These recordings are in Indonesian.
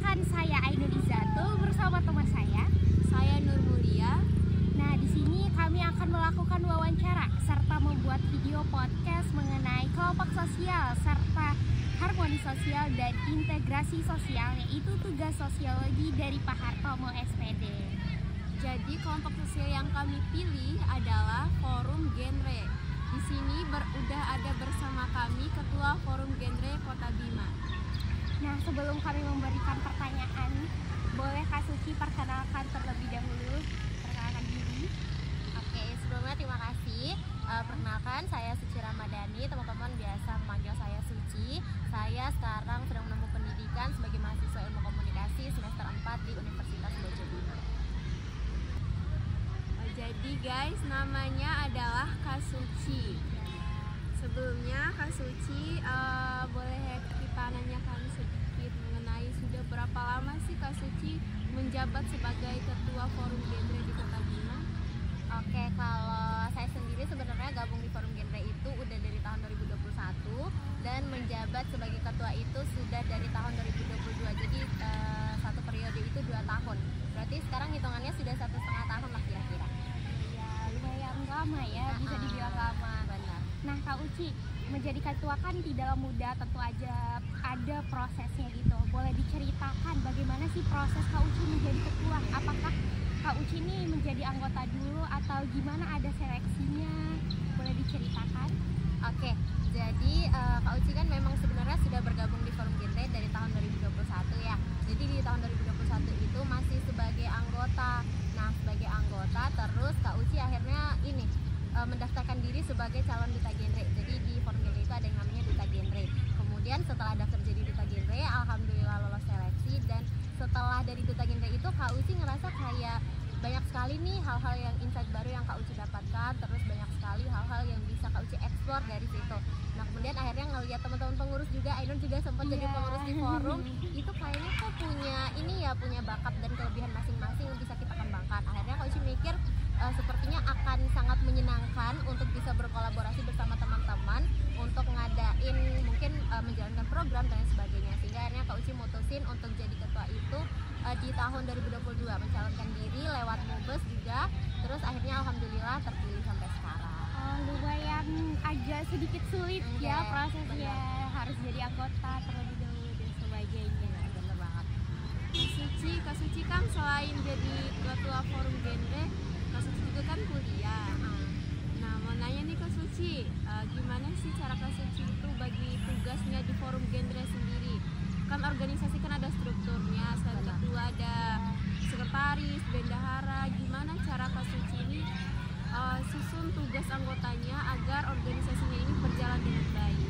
perkenalkan, saya Ainun Izatul bersama teman saya Nur Mulia. Nah, di sini kami akan melakukan wawancara serta membuat video podcast mengenai kelompok sosial serta harmoni sosial dan integrasi sosial, yaitu tugas sosiologi dari Pak Hartomo SPD. Jadi kelompok sosial yang kami pilih adalah Forum Genre. Di sini udah ada bersama kami Ketua Forum Genre Kota Bima. Nah, sebelum kami memberikan pertanyaan, boleh Kak Suci perkenalkan terlebih dahulu, perkenalkan diri. Oke, sebelumnya terima kasih. Perkenalkan, saya Suci Ramadhani, teman-teman biasa memanggil saya Suci. Saya sekarang sedang menempuh pendidikan sebagai mahasiswa ilmu komunikasi semester 4 di Universitas Bojobima. Jadi guys, namanya adalah Kak Suci. Sebelumnya Kak Suci, boleh kita nanyakan sedikit mengenai sudah berapa lama sih Kak Suci menjabat sebagai Ketua Forum Genre di Kota Bima? Oke, kalau saya sendiri sebenarnya gabung di Forum Genre itu udah dari tahun 2021 dan menjabat sebagai ketua itu sudah dari tahun 2022. Jadi satu periode itu 2 tahun. Berarti sekarang hitungannya sudah 1,5 tahun lah kira-kira. Ya, lumayan lama ya, bisa dibilang lama. Benar. Nah, Kak Uci, menjadi ketua kan tidak mudah, tentu aja ada prosesnya gitu. Boleh diceritakan bagaimana sih proses Kak Uci menjadi ketua? Apakah Kak Uci ini menjadi anggota dulu atau gimana, ada seleksinya? Boleh diceritakan? Oke, jadi Kak Uci kan memang sebenarnya sudah bergabung di Forum Genre dari tahun 2021 ya. Jadi di tahun 2021 itu masih sebagai anggota. Nah, sebagai anggota terus Kak Uci akhirnya mendaftarkan diri sebagai calon duta genre. Jadi di Forum Genre itu ada yang namanya duta genre. Kemudian setelah daftar jadi duta genre, alhamdulillah lolos seleksi, dan setelah dari duta genre itu Kak Uci ngerasa kayak banyak sekali nih hal-hal yang insight baru yang Kak Uci dapatkan, terus banyak sekali hal-hal yang bisa Kak Uci explore dari situ. Nah, kemudian akhirnya ngelihat teman-teman pengurus juga, Ainun juga sempat jadi pengurus di forum, itu kayaknya kok punya bakat dan kelebihan masing-masing yang bisa kita kembangkan. Akhirnya Kak Uci mikir sepertinya akan sangat menyenangkan untuk bisa berkolaborasi bersama teman-teman untuk ngadain mungkin menjalankan program dan sebagainya, sehingga akhirnya Kak Uci mutusin untuk jadi ketua itu di tahun 2022, mencalonkan diri lewat Mubes juga, terus akhirnya alhamdulillah terpilih sampai sekarang. Lumayan agak sedikit sulit ya prosesnya, harus jadi anggota terlebih dahulu dan sebagainya. Bener banget. Kak Suci kan selain jadi Ketua Forum Genre, Kak Suci juga kan kuliah. Nah, mau nanya nih Kak Suci, gimana sih cara Kak Suci itu bagi tugasnya di Forum Genre sendiri? Kan organisasi kan ada strukturnya, selain ketua ada sekretaris, bendahara. Gimana cara Kak Suci ini susun tugas anggotanya agar organisasinya ini berjalan dengan baik?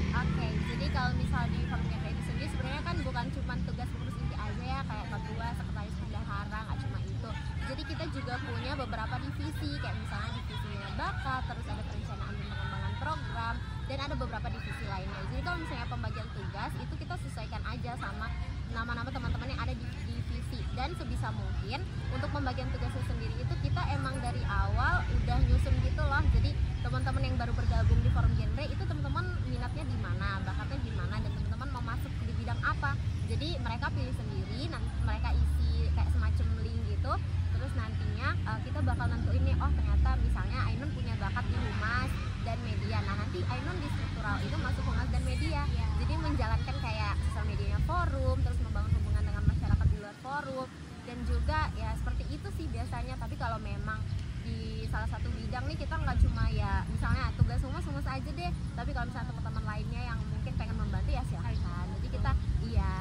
Oke, jadi kalau misal di Forum Genre itu sendiri sebenarnya kan bukan cuma tugas pengurus inti aja ya, kayak ketua, sekretaris, bendahara, nggak cuma itu. Jadi kita juga punya beberapa divisi, kayak misalnya divisi bakat, terus ada perencanaan dan pengembangan program, dan ada beberapa divisi lainnya. Jadi kalau misalnya pembagian tugas itu kita sesuaikan aja sama nama-nama teman-teman yang ada di divisi, dan sebisa mungkin untuk pembagian tugasnya sendiri itu kita emang dari awal udah nyusun gitu loh. Jadi teman-teman yang baru bergabung di Forum Genre itu teman-teman minatnya di mana, bakatnya di mana, dan teman-teman mau masuk di bidang apa. Jadi mereka pilih sendiri, nanti mereka isi kayak semacam link gitu. Terus nantinya kita bakal nentuin nih, oh ternyata misalnya Ainun punya bakat di humas dan media. Nah, nanti Ainun di struktural itu masuk humas dan media. Jadi menjalankan kayak sosial medianya forum, terus membangun hubungan dengan masyarakat di luar forum, dan juga ya seperti itu sih biasanya. Tapi kalau memang di salah satu bidang nih kita nggak cuma ya misalnya tugas humas aja deh, tapi kalau misalnya teman-teman lainnya yang mungkin pengen membantu ya silahkan. Jadi kita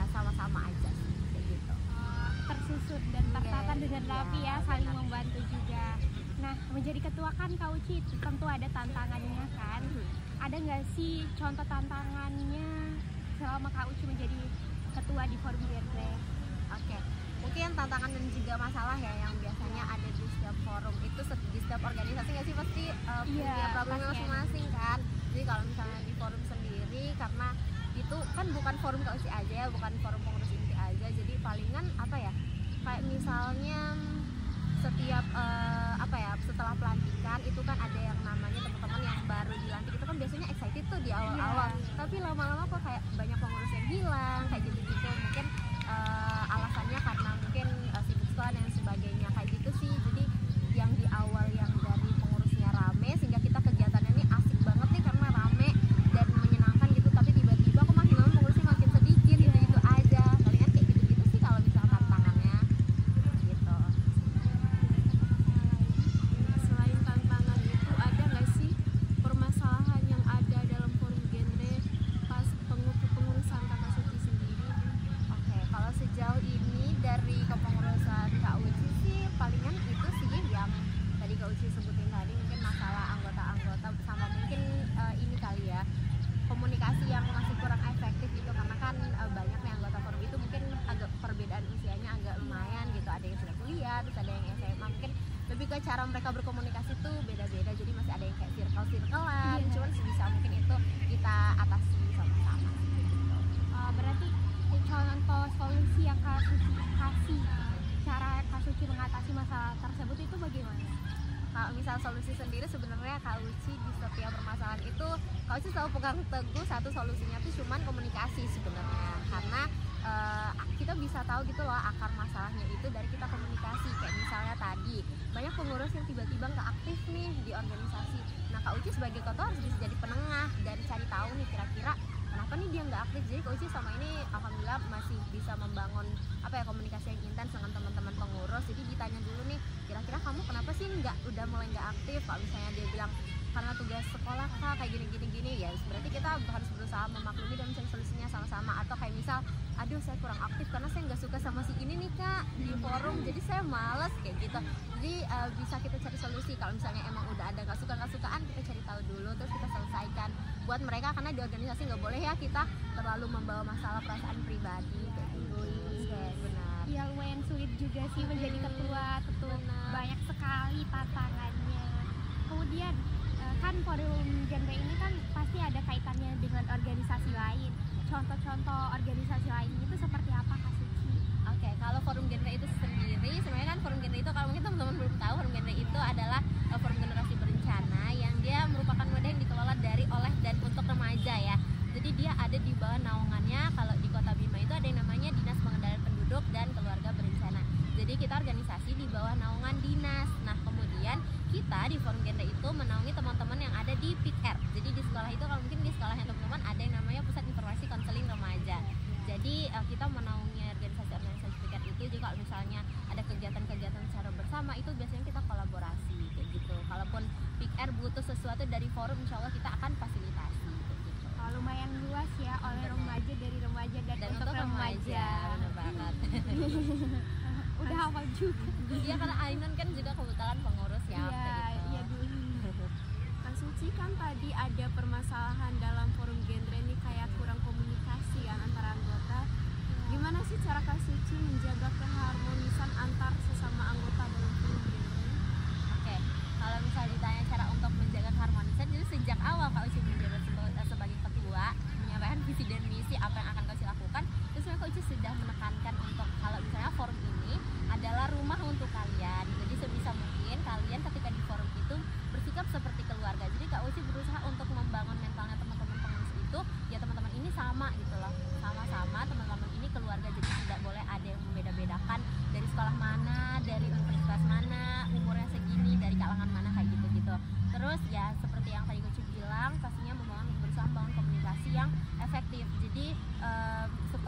sama-sama aja sih kayak gitu. Tersusun dan tertata dengan rapi ya, saling membantu juga. Nah, menjadi ketua kan Kak Uci tentu ada tantangannya kan. Ada nggak sih contoh tantangannya selama Kak Uci menjadi ketua di Forum Genre? Oke, mungkin tantangan dan juga masalah ya yang biasanya ada di setiap forum itu, di setiap organisasi nggak sih pasti punya problemnya masing-masing kan. Jadi kalau misalnya di forum sendiri, karena itu kan bukan forum Kak Uci aja, bukan forum pengurus inti aja, jadi palingan kayak misalnya setiap setelah pelantikan itu kan ada yang namanya teman-teman yang baru dilantik itu kan biasanya excited tuh di awal-awal, tapi lama-lama kok kayak banyak pengurus yang hilang kayak gitu-gitu. Mungkin cara mereka berkomunikasi tuh beda-beda, jadi masih ada yang kayak circle-circlean, Iya. cuman sebisa mungkin itu kita atasi sama-sama gitu. Berarti contoh solusi yang Kak Suci kasih, cara Kak Suci mengatasi masalah tersebut itu bagaimana? Kalau misal solusi sendiri sebenarnya Kak Uci di setiap permasalahan itu Kak Uci selalu pegang teguh satu solusinya tuh cuman komunikasi sebenarnya, karena kita bisa tahu gitu loh akar masalahnya itu dari kita komunikasi. Kayak misalnya tadi banyak pengurus yang tiba-tiba nggak aktif nih di organisasi. Nah Kak Uci sebagai ketua harus bisa jadi penengah dan cari tahu nih kira-kira kenapa nih dia nggak aktif. Jadi Kak Uci sama ini alhamdulillah masih bisa membangun komunikasi yang intens dengan teman-teman pengurus. Jadi ditanya dulu nih, kira-kira kamu kenapa sih udah mulai nggak aktif. Kalau misalnya dia bilang karena tugas sekolah Kak kayak gini ya berarti kita harus berusaha memaklumi dan mencari solusinya sama-sama. Atau kayak misal, aduh saya kurang aktif karena saya nggak suka sama si ini nih Kak di forum, jadi saya males kayak gitu. Jadi bisa kita cari solusi. Kalau misalnya emang udah ada nggak sukaan, kita cari tahu dulu terus kita selesaikan buat mereka, karena di organisasi nggak boleh ya kita terlalu membawa masalah perasaan pribadi kayak gitu. Benar. Ya lumayan sulit juga sih menjadi ketua, tentu Benar. banyak sekali tantangannya. Kemudian kan forum genre ini kan pasti ada kaitannya dengan organisasi lain. Contoh-contoh organisasi lain itu seperti apa Kak Suci? Oke, kalau forum genre itu sendiri, sebenarnya kan forum genre itu kalau mungkin teman-teman belum tahu, forum genre itu adalah forum generasi berencana yang dia merupakan wadah yang dikelola oleh dan untuk remaja ya. Jadi dia ada di bawah naungannya, kalau di Kota Bima itu ada yang namanya Dinas Pengendalian Penduduk dan Keluarga Berencana. Jadi kita organisasi di bawah naungan dinas. Nah kemudian kita di forum genre itu menaungi teman-teman yang ada di PIKR. Jadi di sekolah itu kalau mungkin di sekolahnya teman-teman ada yang namanya Pusat Informasi Konseling Remaja. Jadi kita menaungi organisasi-organisasi PIKR itu juga kalau misalnya ada kegiatan-kegiatan secara bersama itu biasanya kita kolaborasi kayak gitu. Kalaupun PIKR butuh sesuatu dari forum, insya Allah kita akan fasilitasi kayak gitu. Lumayan luas ya, oleh remaja, dari remaja dan untuk untuk remaja. bener banget. Udah hafal juga. Iya karena Ainun kan juga kebetulan pengurus ya. Iya, kayak gitu. iya dulu. Kak Suci kan tadi ada permasalahan dalam forum genre ini kayak kurang komunikasi kan antara anggota. Gimana sih cara Kak Suci menjaga keharmonisan antar sesama anggota dalam forum genre? Oke, kalau misalnya ditanya cara untuk menjaga keharmonisan, jadi sejak awal Kak Uci menjabat sebagai ketua, menyampaikan visi dan misi apa yang akan Kak Uci lakukan, terus sebenarnya Kak Uci sudah menekankan untuk kalau misalnya forum ini adalah rumah untuk kalian. Jadi sebisa mungkin kalian ketika di forum itu bersikap seperti keluarga. Jadi Kak Uci berusaha untuk membangun mentalnya teman-teman pengurus itu, ya teman-teman ini sama gitu loh, sama-sama teman-teman ini keluarga. Jadi tidak boleh ada yang membeda-bedakan dari sekolah mana, dari universitas mana, umurnya segini, dari kalangan mana kayak gitu-gitu. Terus ya seperti yang tadi Kak Uci bilang, pastinya berusaha membangun komunikasi yang efektif. Jadi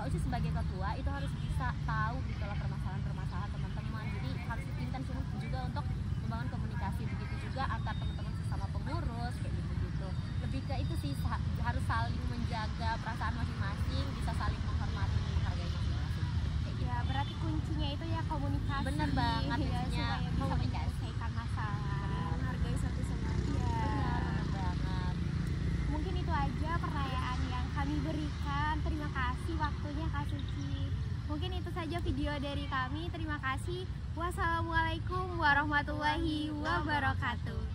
Kak Uci sebagai ketua itu harus bisa tahu gitu loh permasalahan-permasalahan teman-teman. Jadi harus intens juga untuk membangun komunikasi. Begitu juga antar teman-teman sesama pengurus kayak gitu-gitu. Lebih ke itu sih, harus saling menjaga perasaan masing-masing, bisa saling menghormati, menghargai masing-masing. Kayak gitu. Ya berarti kuncinya itu ya komunikasi. Bener banget, ya, kuncinya supaya bisa komunikasi. menyelesaikan masalah. Menghargai satu sama lain. Iya. Bener banget. Mungkin itu aja pertanyaan yang kami berikan. Terima kasih waktunya Kak Suci. Mungkin itu saja video dari kami. Terima kasih. Wassalamualaikum warahmatullahi wabarakatuh.